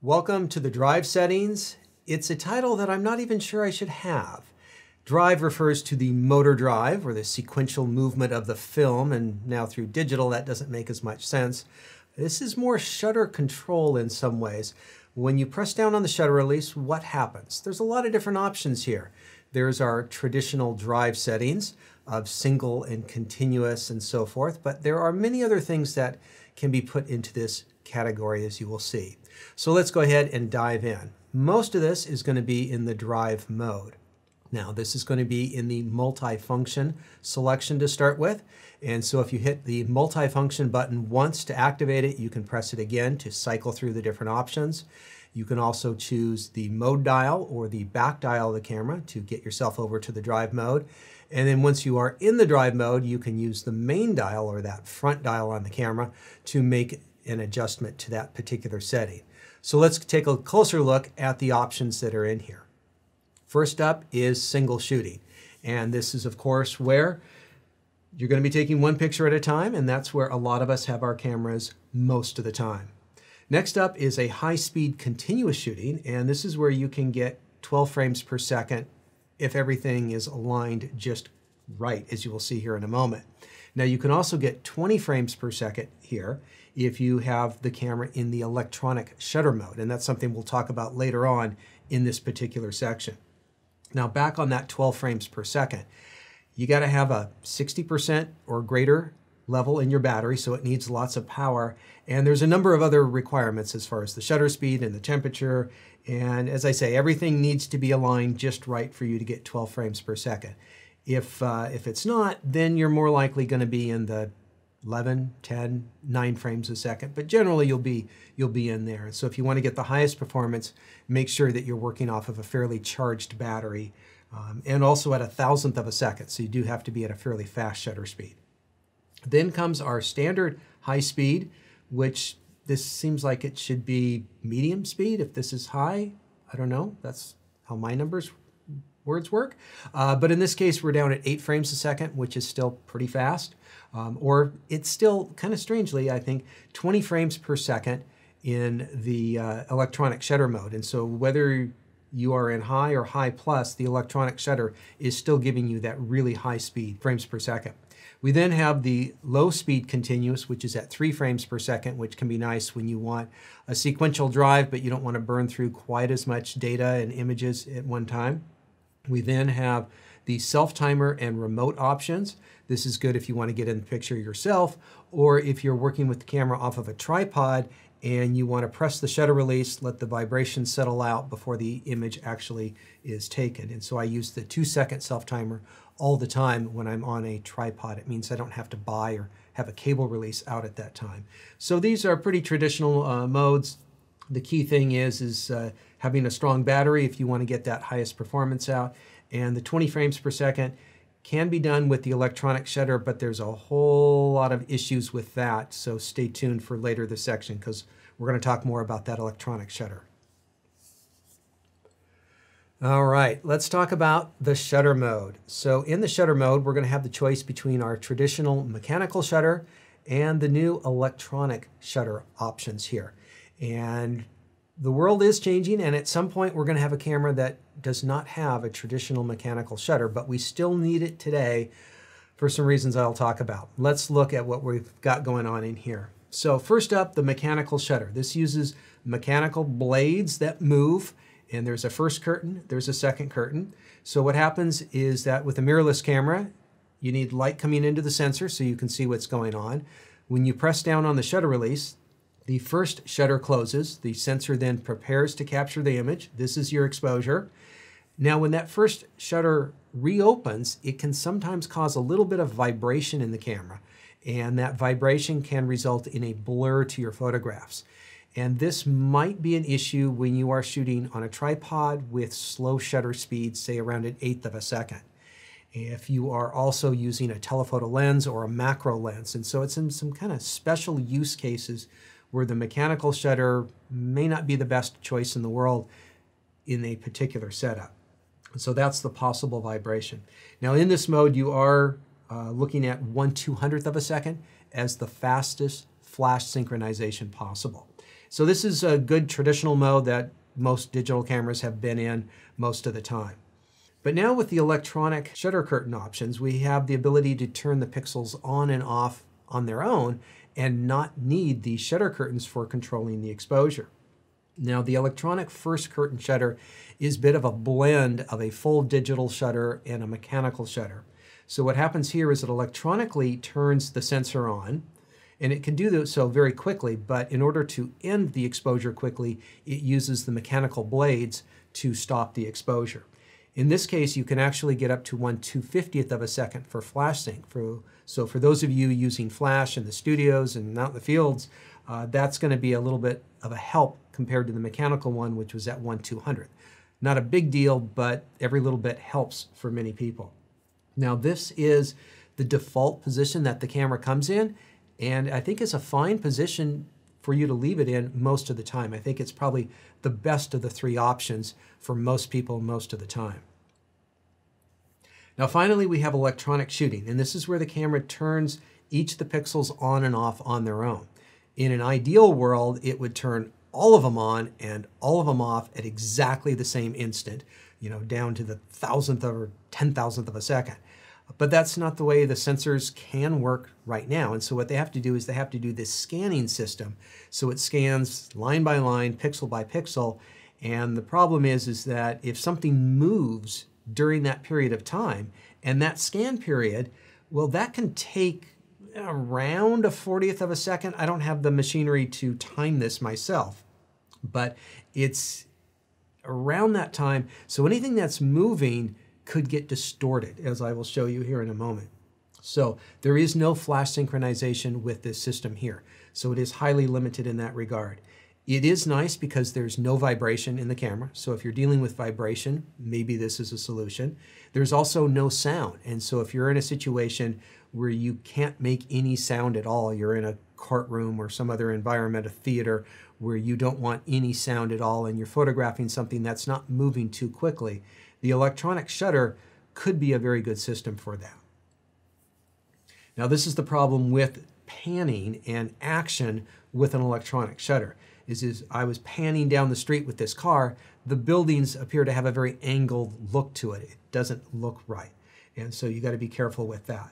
Welcome to the Drive settings. It's a title that I'm not even sure I should have. Drive refers to the motor drive, or the sequential movement of the film, and now through digital that doesn't make as much sense. This is more shutter control in some ways. When you press down on the shutter release, what happens? There's a lot of different options here. There's our traditional drive settings of single and continuous and so forth, but there are many other things that can be put into this category, as you will see. So let's go ahead and dive in. Most of this is going to be in the drive mode. Now this is going to be in the multifunction selection to start with, and so if you hit the multifunction button once to activate it, you can press it again to cycle through the different options. You can also choose the mode dial or the back dial of the camera to get yourself over to the drive mode. And then once you are in the drive mode, you can use the main dial, or that front dial on the camera, to make an adjustment to that particular setting. So let's take a closer look at the options that are in here. First up is single shooting. And this is, of course, where you're going to be taking one picture at a time, and that's where a lot of us have our cameras most of the time. Next up is a high-speed continuous shooting, and this is where you can get 12 frames per second if everything is aligned just right, as you will see here in a moment. Now you can also get 20 frames per second here if you have the camera in the electronic shutter mode, and that's something we'll talk about later on in this particular section. Now back on that 12 frames per second, you got to have a 60% or greater level in your battery, so it needs lots of power, and there's a number of other requirements as far as the shutter speed and the temperature, and as I say, everything needs to be aligned just right for you to get 12 frames per second. If it's not, then you're more likely going to be in the 11, 10, 9 frames a second, but generally you'll be in there. So if you want to get the highest performance, make sure that you're working off of a fairly charged battery, and also at 1,000th of a second, so you do have to be at a fairly fast shutter speed. Then comes our standard high speed, which this seems like it should be medium speed. If this is high, I don't know, that's how my words work. But in this case, we're down at 8 frames a second, which is still pretty fast. Or it's still, kind of strangely, I think, 20 frames per second in the electronic shutter mode. And so whether you are in high or high plus, the electronic shutter is still giving you that really high speed, frames per second. We then have the low speed continuous, which is at 3 frames per second, which can be nice when you want a sequential drive, but you don't want to burn through quite as much data and images at one time. We then have the self-timer and remote options. This is good if you want to get in the picture yourself, or if you're working with the camera off of a tripod and you want to press the shutter release, let the vibration settle out before the image actually is taken. And so I use the 2-second self-timer all the time when I'm on a tripod. It means I don't have to buy or have a cable release out at that time. So these are pretty traditional modes. The key thing is having a strong battery if you want to get that highest performance out. And the 20 frames per second can be done with the electronic shutter, but there's a whole lot of issues with that. So stay tuned for later this section, because we're going to talk more about that electronic shutter. All right, let's talk about the shutter mode. So in the shutter mode, we're going to have the choice between our traditional mechanical shutter and the new electronic shutter options here. And the world is changing, and at some point we're going to have a camera that does not have a traditional mechanical shutter, but we still need it today for some reasons I'll talk about. Let's look at what we've got going on in here. So first up, the mechanical shutter. This uses mechanical blades that move, and there's a first curtain, there's a second curtain. So what happens is that with a mirrorless camera, you need light coming into the sensor so you can see what's going on. When you press down on the shutter release, the first shutter closes. The sensor then prepares to capture the image. This is your exposure. Now, when that first shutter reopens, it can sometimes cause a little bit of vibration in the camera, and that vibration can result in a blur to your photographs. And this might be an issue when you are shooting on a tripod with slow shutter speeds, say around 1/8 of a second. If you are also using a telephoto lens or a macro lens, and so it's in some kind of special use cases where the mechanical shutter may not be the best choice in the world in a particular setup. So that's the possible vibration. Now in this mode, you are looking at 1/200th of a second as the fastest flash synchronization possible. So this is a good traditional mode that most digital cameras have been in most of the time. But now with the electronic shutter curtain options, we have the ability to turn the pixels on and off on their own and not need the shutter curtains for controlling the exposure. Now the electronic first curtain shutter is a bit of a blend of a full digital shutter and a mechanical shutter. So what happens here is it electronically turns the sensor on, and it can do so very quickly, but in order to end the exposure quickly, it uses the mechanical blades to stop the exposure. In this case, you can actually get up to 1/250th of a second for flash sync. So for those of you using flash in the studios and out in the fields, that's going to be a little bit of a help compared to the mechanical one, which was at 1/200th. Not a big deal, but every little bit helps for many people. Now this is the default position that the camera comes in, and I think it's a fine position for you to leave it in most of the time. I think it's probably the best of the three options for most people most of the time. Now finally we have electronic shooting, and this is where the camera turns each of the pixels on and off on their own. In an ideal world, it would turn all of them on and all of them off at exactly the same instant, down to the 1,000th or 10,000th of a second. But that's not the way the sensors can work right now. And so what they have to do is they have to do this scanning system. So it scans line by line, pixel by pixel. And the problem is that if something moves during that period of time, and that scan period, well, that can take around a 40th of a second. I don't have the machinery to time this myself, but it's around that time. So anything that's moving could get distorted, as I will show you here in a moment. So there is no flash synchronization with this system here. So it is highly limited in that regard. It is nice because there's no vibration in the camera. So if you're dealing with vibration, maybe this is a solution. There's also no sound. And so if you're in a situation where you can't make any sound at all, you're in a courtroom or some other environment, a theater, where you don't want any sound at all and you're photographing something that's not moving too quickly, the electronic shutter could be a very good system for that. Now this is the problem with panning and action with an electronic shutter. Is I was panning down the street with this car, the buildings appear to have a very angled look to it. It doesn't look right. And so you got to be careful with that.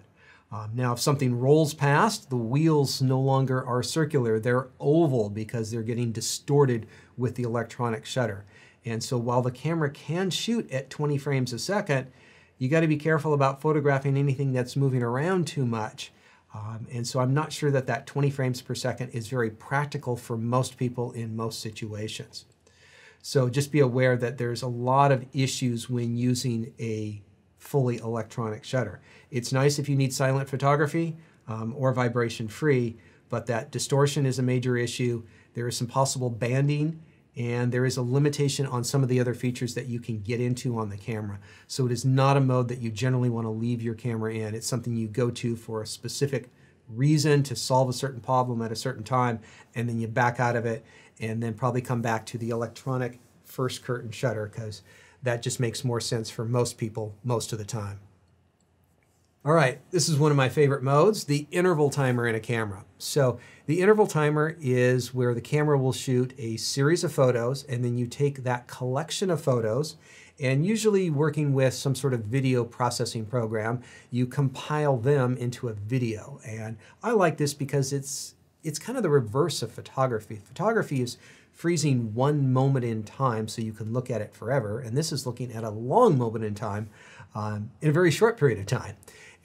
Now if something rolls past, the wheels no longer are circular, they're oval because they're getting distorted with the electronic shutter. And so while the camera can shoot at 20 frames a second, you got to be careful about photographing anything that's moving around too much. And so I'm not sure that that 20 frames per second is very practical for most people in most situations. So just be aware that there's a lot of issues when using a fully electronic shutter. It's nice if you need silent photography or vibration free, but that distortion is a major issue. There is some possible banding, and there is a limitation on some of the other features that you can get into on the camera. So it is not a mode that you generally want to leave your camera in. It's something you go to for a specific reason to solve a certain problem at a certain time, and then you back out of it and then probably come back to the electronic first curtain shutter because that just makes more sense for most people most of the time. All right, this is one of my favorite modes, the interval timer in a camera. So the interval timer is where the camera will shoot a series of photos, and then you take that collection of photos, and usually working with some sort of video processing program, you compile them into a video. And I like this because it's kind of the reverse of photography. Photography is freezing one moment in time so you can look at it forever, and this is looking at a long moment in time in a very short period of time.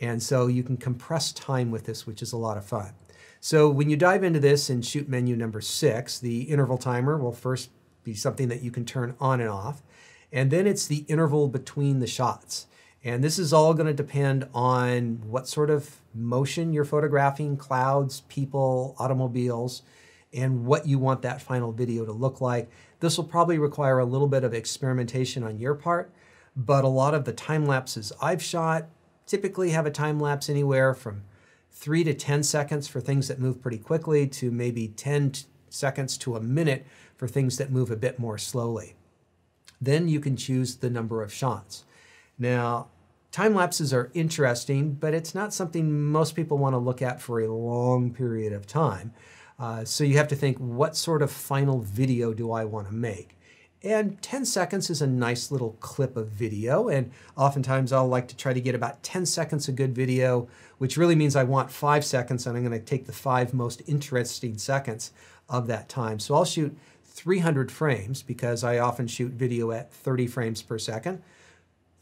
And so you can compress time with this, which is a lot of fun. So when you dive into this in shoot menu number 6, the interval timer will first be something that you can turn on and off. And then it's the interval between the shots. And this is all going to depend on what sort of motion you're photographing, clouds, people, automobiles, and what you want that final video to look like. This will probably require a little bit of experimentation on your part, but a lot of the time lapses I've shot typically have a time lapse anywhere from 3 to 10 seconds for things that move pretty quickly to maybe 10 seconds to a minute for things that move a bit more slowly. Then you can choose the number of shots. Now, time lapses are interesting, but it's not something most people want to look at for a long period of time. So you have to think, what sort of final video do I want to make? And 10 seconds is a nice little clip of video, and oftentimes I'll like to try to get about 10 seconds of good video, which really means I want 5 seconds, and I'm going to take the 5 most interesting seconds of that time. So I'll shoot 300 frames because I often shoot video at 30 frames per second.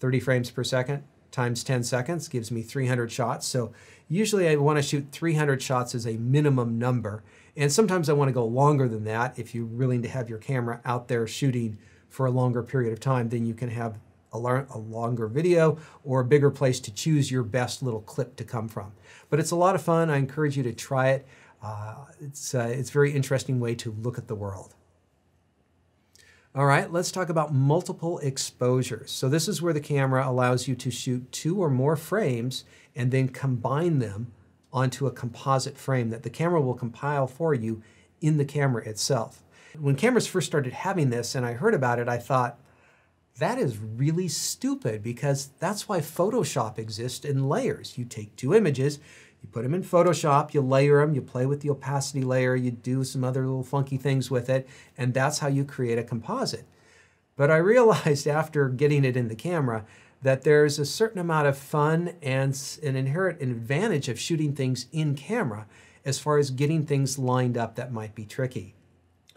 30 frames per second times 10 seconds gives me 300 shots. So usually I want to shoot 300 shots as a minimum number. And sometimes I want to go longer than that. If you're willing to have your camera out there shooting for a longer period of time, then you can have a longer video or a bigger place to choose your best little clip to come from. But it's a lot of fun. I encourage you to try it. It's a very interesting way to look at the world. All right, let's talk about multiple exposures. So this is where the camera allows you to shoot 2 or more frames and then combine them onto a composite frame that the camera will compile for you in the camera itself. When cameras first started having this and I heard about it, I thought, that is really stupid because that's why Photoshop exists in layers. You take 2 images, you put them in Photoshop, you layer them, you play with the opacity layer, you do some other little funky things with it, and that's how you create a composite. But I realized after getting it in the camera that there's a certain amount of fun and an inherent advantage of shooting things in camera as far as getting things lined up that might be tricky.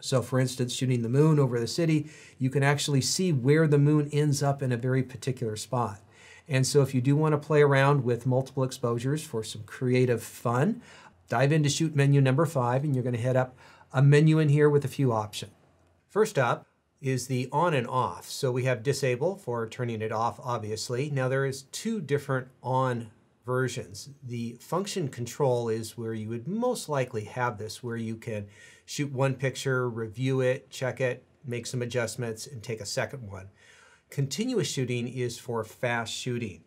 So for instance, shooting the moon over the city, you can actually see where the moon ends up in a very particular spot. And so if you do want to play around with multiple exposures for some creative fun, dive into shoot menu number 5 and you're going to head up a menu in here with a few options. First up is the on and off. So we have disable for turning it off, obviously. Now there is 2 different on versions. The function control is where you would most likely have this, where you can shoot one picture, review it, check it, make some adjustments, and take a second one. Continuous shooting is for fast shooting.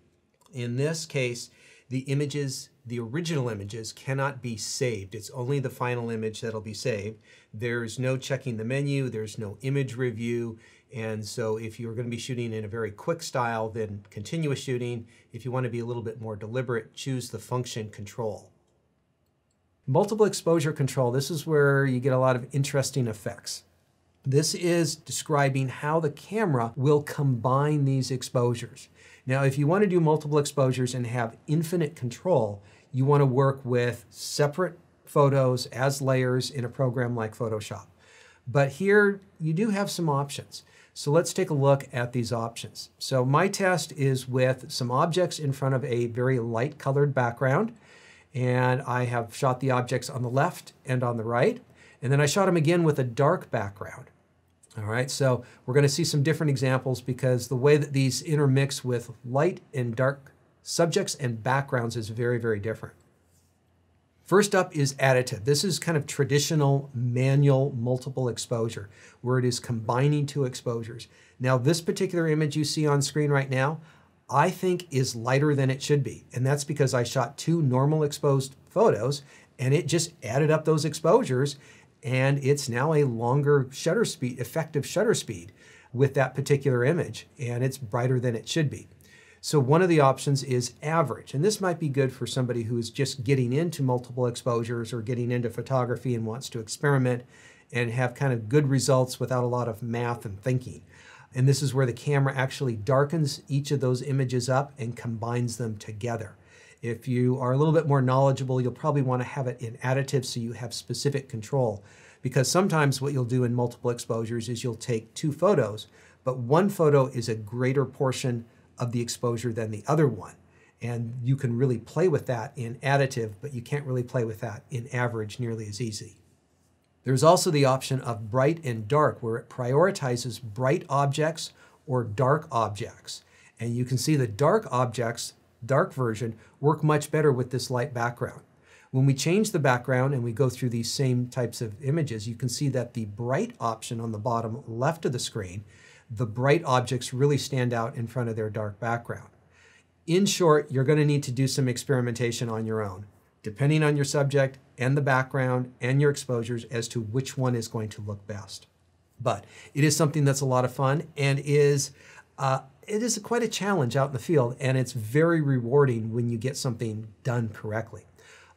In this case, the images, the original images, cannot be saved. It's only the final image that'll be saved. There's no checking the menu, there's no image review, and so if you're going to be shooting in a very quick style, then continuous shooting. If you want to be a little bit more deliberate, choose the function control. Multiple exposure control, this is where you get a lot of interesting effects. This is describing how the camera will combine these exposures. Now, if you want to do multiple exposures and have infinite control, you want to work with separate photos as layers in a program like Photoshop. But here, you do have some options. So let's take a look at these options. So my test is with some objects in front of a very light colored background. And I have shot the objects on the left and on the right. And then I shot them again with a dark background. All right, so we're going to see some different examples because the way that these intermix with light and dark subjects and backgrounds is very, very different. First up is additive. This is kind of traditional manual multiple exposure, where it is combining 2 exposures. Now, this particular image you see on screen right now, I think is lighter than it should be. And that's because I shot 2 normal exposed photos and it just added up those exposures, and it's now a longer shutter speed, effective shutter speed with that particular image, and it's brighter than it should be. So one of the options is average, and this might be good for somebody who is just getting into multiple exposures or getting into photography and wants to experiment and have kind of good results without a lot of math and thinking. And this is where the camera actually darkens each of those images up and combines them together. If you are a little bit more knowledgeable, you'll probably want to have it in additive so you have specific control. Because sometimes what you'll do in multiple exposures is you'll take 2 photos, but one photo is a greater portion of the exposure than the other one. And you can really play with that in additive, but you can't really play with that in average nearly as easy. There's also the option of bright and dark, where it prioritizes bright objects or dark objects. And you can see the dark objects, dark version, work much better with this light background. When we change the background and we go through these same types of images, you can see that the bright option on the bottom left of the screen, the bright objects really stand out in front of their dark background. In short, you're going to need to do some experimentation on your own, depending on your subject and the background and your exposures as to which one is going to look best. But it is something that's a lot of fun and it is quite a challenge out in the field, and it's very rewarding when you get something done correctly.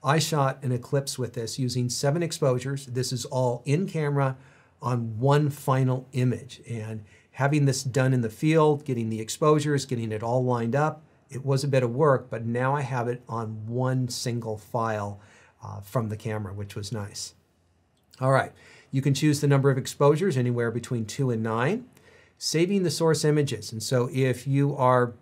I shot an eclipse with this using 7 exposures. This is all in camera on one final image. And having this done in the field, getting the exposures, getting it all lined up, it was a bit of work, but now I have it on one single file from the camera, which was nice. All right, you can choose the number of exposures, anywhere between 2 and 9, saving the source images. And so if you are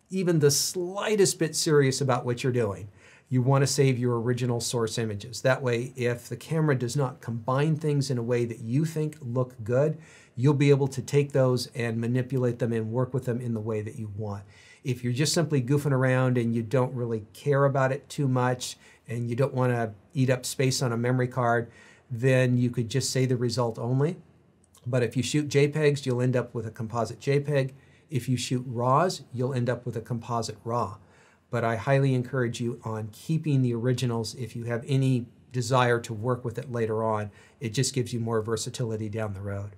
even the slightest bit serious about what you're doing, you want to save your original source images. That way, if the camera does not combine things in a way that you think look good, you'll be able to take those and manipulate them and work with them in the way that you want. If you're just simply goofing around and you don't really care about it too much and you don't want to eat up space on a memory card, then you could just say the result only. But if you shoot JPEGs, you'll end up with a composite JPEG. If you shoot RAWs, you'll end up with a composite RAW. But I highly encourage you on keeping the originals if you have any desire to work with it later on. It just gives you more versatility down the road.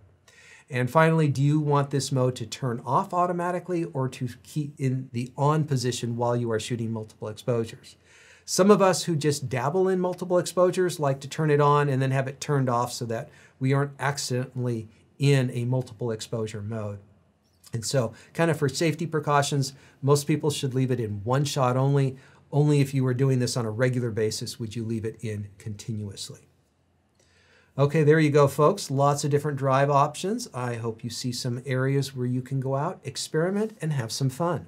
And finally, do you want this mode to turn off automatically or to keep in the on position while you are shooting multiple exposures? Some of us who just dabble in multiple exposures like to turn it on and then have it turned off so that we aren't accidentally in a multiple exposure mode. And so, kind of for safety precautions, most people should leave it in one shot only. Only if you were doing this on a regular basis would you leave it in continuously. Okay, there you go, folks. Lots of different drive options. I hope you see some areas where you can go out, experiment, and have some fun.